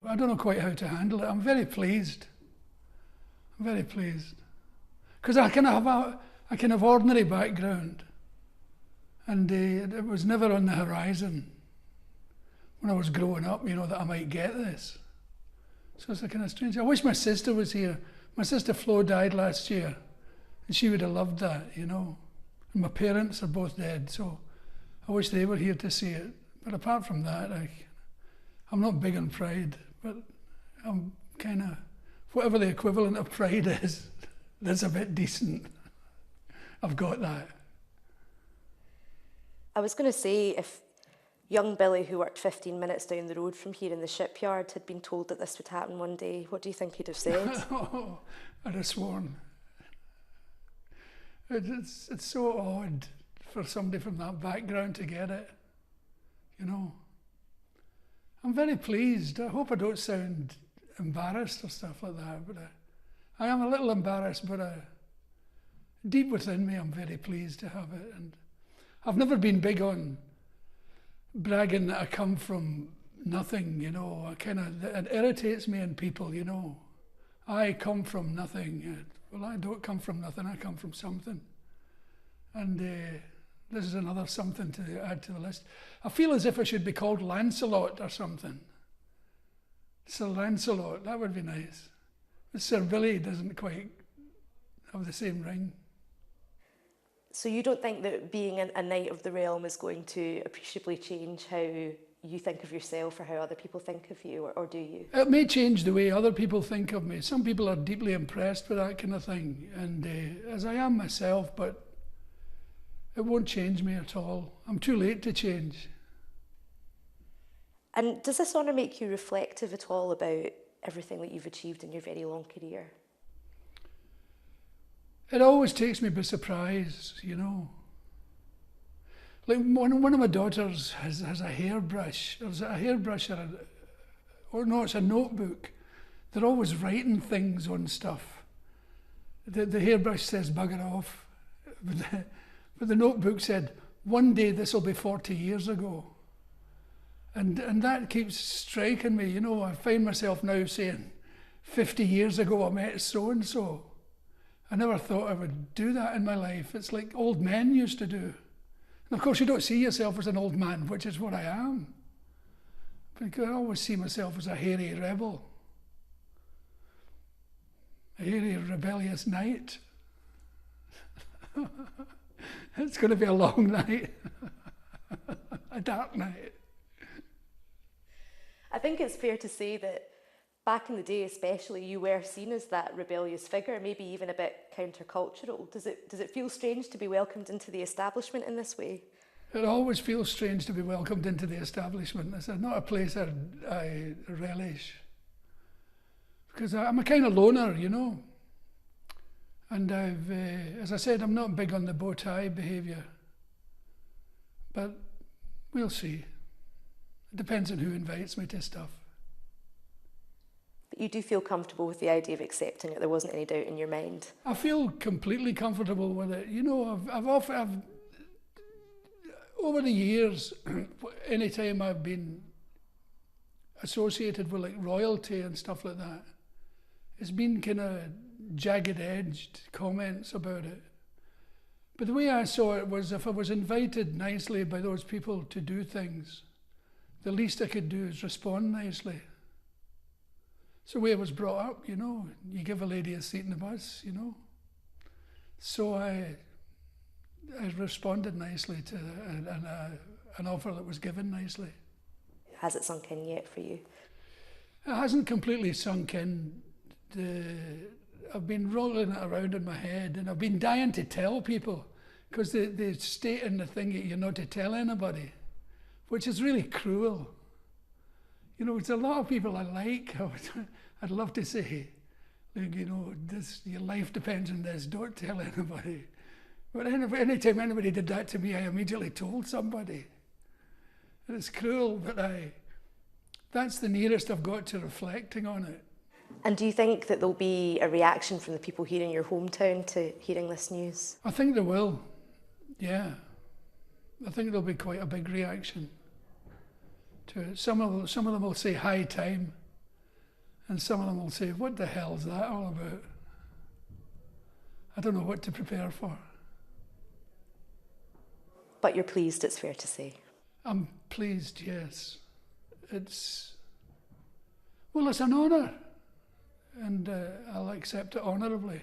I don't know quite how to handle it. I'm very pleased. I'm very pleased. Because I kind of have a kind of ordinary background. And it was never on the horizon when I was growing up, that I might get this. So it's a kind of strange. I wish my sister was here. My sister Flo died last year, and she would have loved that, And my parents are both dead, so I wish they were here to see it. But apart from that, I'm not big on pride, but I'm kind of, whatever the equivalent of pride is, that's a bit decent. I've got that. I was going to say, if young Billy, who worked 15 minutes down the road from here in the shipyard, had been told that this would happen one day, what do you think he'd have said? Oh, I'd have sworn. It's so odd for somebody from that background to get it, I'm very pleased. I hope I don't sound embarrassed or stuff like that, but I am a little embarrassed, but deep within me I'm very pleased to have it. And I've never been big on bragging that I come from nothing, it irritates me in people, I come from nothing. Well, I don't come from nothing, I come from something. And this is another something to add to the list. I feel as if I should be called Lancelot or something. Sir Lancelot, that would be nice. But Sir Billy doesn't quite have the same ring. So you don't think that being a knight of the realm is going to appreciably change how you think of yourself or how other people think of you, or do you? It may change the way other people think of me. Some people are deeply impressed with that kind of thing, and as I am myself, but it won't change me at all. I'm too late to change. And does this honour make you reflective at all about everything that you've achieved in your very long career? It always takes me by surprise, Like one of my daughters has a hairbrush. There's a hairbrush it's a notebook. They're always writing things on stuff. The hairbrush says bugger off. But the notebook said, one day this will be 40 years ago. And that keeps striking me, I find myself now saying, 50 years ago I met so-and-so. I never thought I would do that in my life. It's like old men used to do. And of course you don't see yourself as an old man, which is what I am. But I always see myself as a hairy rebel. A hairy, rebellious knight. It's going to be a long night. A dark night. I think it's fair to say that back in the day especially, you were seen as that rebellious figure, maybe even a bit countercultural. Does it feel strange to be welcomed into the establishment in this way? It always feels strange to be welcomed into the establishment. It's not a place I relish. Because I'm a kind of loner, And as I said, I'm not big on the bow tie behaviour. But we'll see. It depends on who invites me to stuff. But you do feel comfortable with the idea of accepting it? There wasn't any doubt in your mind? I feel completely comfortable with it. I've over the years, any time I've been associated with like royalty and stuff like that, it's been kind of jagged-edged comments about it. But the way I saw it was, if I was invited nicely by those people to do things, the least I could do is respond nicely. It's the way I was brought up, You give a lady a seat in the bus, So I responded nicely to an offer that was given nicely. Has it sunk in yet for you? It hasn't completely sunk in. I've been rolling it around in my head, and I've been dying to tell people, because they state in the thing that you're not to tell anybody, which is really cruel. It's a lot of people I like. I'd love to say, your life depends on this, don't tell anybody. But anytime anybody did that to me, I immediately told somebody. And it's cruel, but that's the nearest I've got to reflecting on it. And do you think that there'll be a reaction from the people here in your hometown to hearing this news? I think there will, yeah. I think there'll be quite a big reaction to it. Some of them will say high time, And some of them will say, what the hell's that all about? I don't know what to prepare for. But you're pleased, it's fair to say. I'm pleased, yes. It's an honour, and I'll accept it honourably.